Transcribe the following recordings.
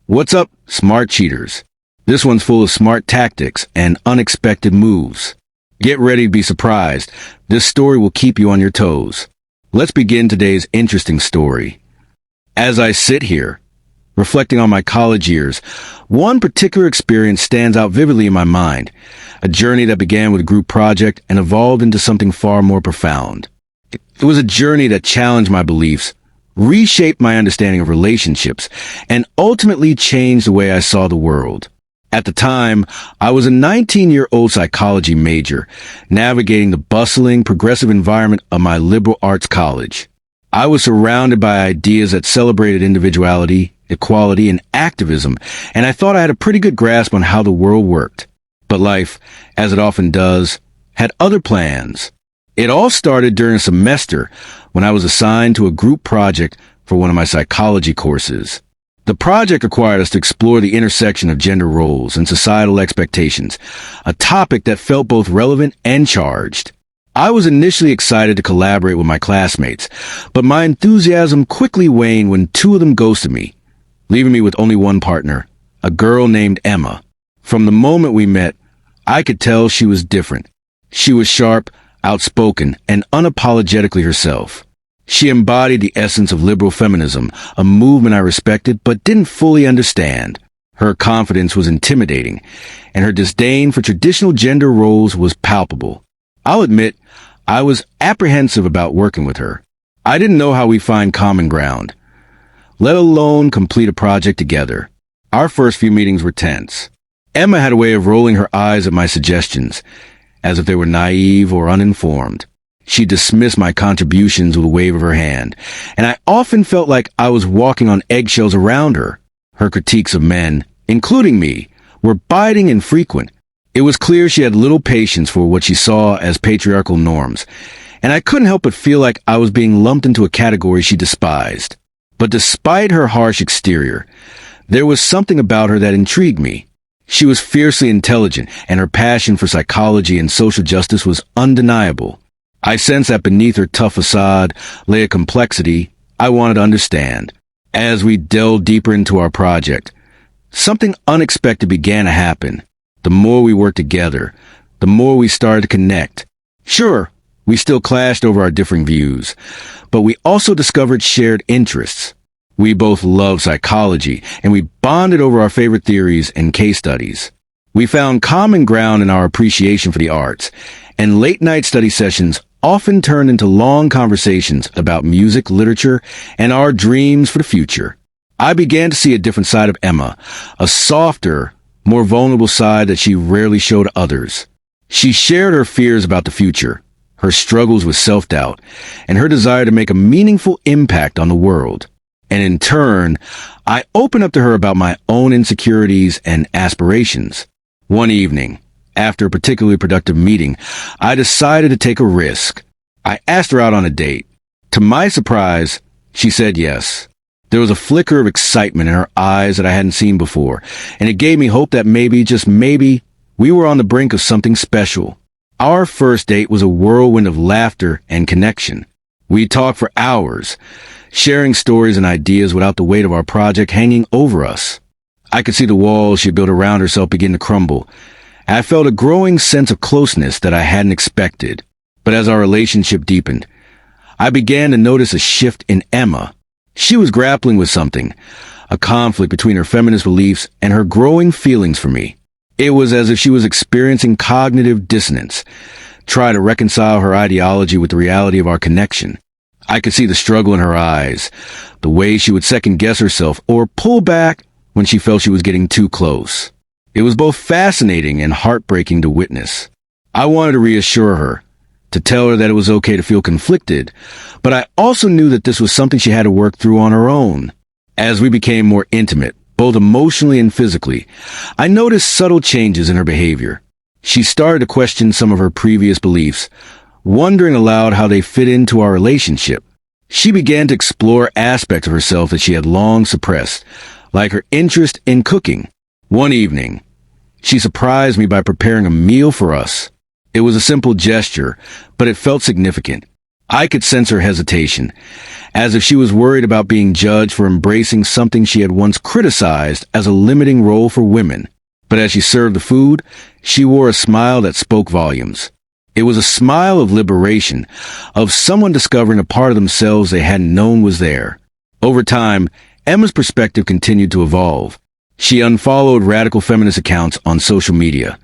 What's up, smart cheaters? This one's full of smart tactics and unexpected moves. Get ready to be surprised. This story will keep you on your toes. Let's begin today's interesting story. As I sit here, reflecting on my college years, one particular experience stands out vividly in my mind. A journey that began with a group project and evolved into something far more profound. It was a journey that challenged my beliefs, reshaped my understanding of relationships, and ultimately changed the way I saw the world. At the time, I was a 19-year-old psychology major, navigating the bustling, progressive environment of my liberal arts college. I was surrounded by ideas that celebrated individuality, equality, and activism, and I thought I had a pretty good grasp on how the world worked. But life, as it often does, had other plans. It all started during a semester when I was assigned to a group project for one of my psychology courses. The project required us to explore the intersection of gender roles and societal expectations, a topic that felt both relevant and charged. I was initially excited to collaborate with my classmates, but my enthusiasm quickly waned when two of them ghosted me, leaving me with only one partner, a girl named Emma. From the moment we met, I could tell she was different. She was sharp, outspoken, and unapologetically herself. She embodied the essence of liberal feminism, a movement I respected but didn't fully understand. Her confidence was intimidating, and her disdain for traditional gender roles was palpable. I'll admit, I was apprehensive about working with her. I didn't know how we find common ground, let alone complete a project together. Our first few meetings were tense. Emma had a way of rolling her eyes at my suggestions, as if they were naive or uninformed. She dismissed my contributions with a wave of her hand, and I often felt like I was walking on eggshells around her. Her critiques of men, including me, were biting and frequent. It was clear she had little patience for what she saw as patriarchal norms, and I couldn't help but feel like I was being lumped into a category she despised. But despite her harsh exterior, there was something about her that intrigued me. She was fiercely intelligent, and her passion for psychology and social justice was undeniable. I sensed that beneath her tough facade lay a complexity I wanted to understand. As we delved deeper into our project, something unexpected began to happen. The more we worked together, the more we started to connect. Sure, we still clashed over our differing views, but we also discovered shared interests. We both loved psychology, and we bonded over our favorite theories and case studies. We found common ground in our appreciation for the arts, and late-night study sessions often turned into long conversations about music, literature, and our dreams for the future. I began to see a different side of Emma, a softer, more vulnerable side that she rarely showed others. She shared her fears about the future, her struggles with self-doubt, and her desire to make a meaningful impact on the world. And in turn, I opened up to her about my own insecurities and aspirations. One evening, after a particularly productive meeting, I decided to take a risk. I asked her out on a date. To my surprise, she said yes. There was a flicker of excitement in her eyes that I hadn't seen before, and it gave me hope that maybe, just maybe, we were on the brink of something special. Our first date was a whirlwind of laughter and connection. We talked for hours, sharing stories and ideas without the weight of our project hanging over us. I could see the walls she built around herself begin to crumble. I felt a growing sense of closeness that I hadn't expected. But as our relationship deepened, I began to notice a shift in Emma. She was grappling with something, a conflict between her feminist beliefs and her growing feelings for me. It was as if she was experiencing cognitive dissonance, trying to reconcile her ideology with the reality of our connection. I could see the struggle in her eyes, the way she would second-guess herself or pull back when she felt she was getting too close. It was both fascinating and heartbreaking to witness. I wanted to reassure her, to tell her that it was okay to feel conflicted, but I also knew that this was something she had to work through on her own. As we became more intimate, both emotionally and physically, I noticed subtle changes in her behavior. She started to question some of her previous beliefs, wondering aloud how they fit into our relationship. She began to explore aspects of herself that she had long suppressed, like her interest in cooking. One evening, she surprised me by preparing a meal for us. It was a simple gesture, but it felt significant. I could sense her hesitation, as if she was worried about being judged for embracing something she had once criticized as a limiting role for women. But as she served the food, she wore a smile that spoke volumes. It was a smile of liberation, of someone discovering a part of themselves they hadn't known was there. Over time, Emma's perspective continued to evolve. She unfollowed radical feminist accounts on social media,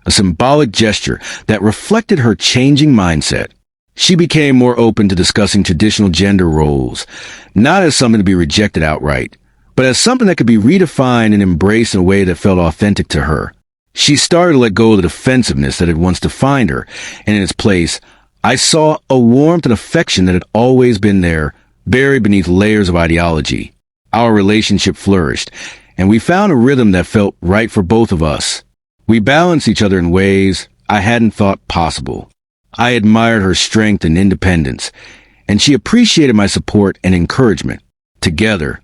a symbolic gesture that reflected her changing mindset. She became more open to discussing traditional gender roles, not as something to be rejected outright, but as something that could be redefined and embraced in a way that felt authentic to her. She started to let go of the defensiveness that had once defined her, and in its place, I saw a warmth and affection that had always been there, buried beneath layers of ideology. Our relationship flourished, and we found a rhythm that felt right for both of us. We balanced each other in ways I hadn't thought possible. I admired her strength and independence, and she appreciated my support and encouragement. Together,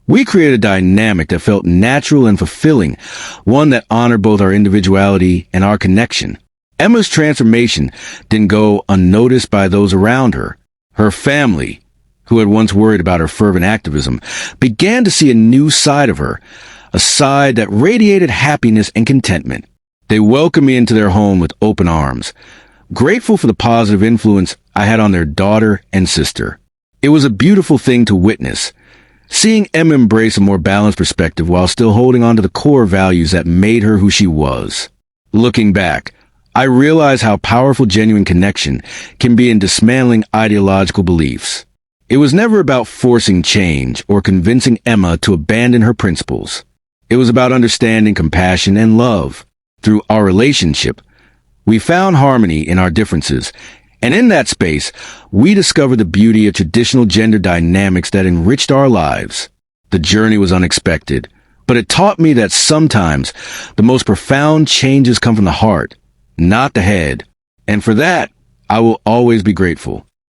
we created a dynamic that felt natural and fulfilling, one that honored both our individuality and our connection. Emma's transformation didn't go unnoticed by those around her. Her family, who had once worried about her fervent activism, began to see a new side of her, a side that radiated happiness and contentment. They welcomed me into their home with open arms, grateful for the positive influence I had on their daughter and sister. It was a beautiful thing to witness, seeing Emma embrace a more balanced perspective while still holding on to the core values that made her who she was. Looking back, I realized how powerful genuine connection can be in dismantling ideological beliefs. It was never about forcing change or convincing Emma to abandon her principles. It was about understanding, compassion, and love. Through our relationship, we found harmony in our differences, and in that space, we discovered the beauty of traditional gender dynamics that enriched our lives. The journey was unexpected, but it taught me that sometimes the most profound changes come from the heart, not the head. And for that, I will always be grateful.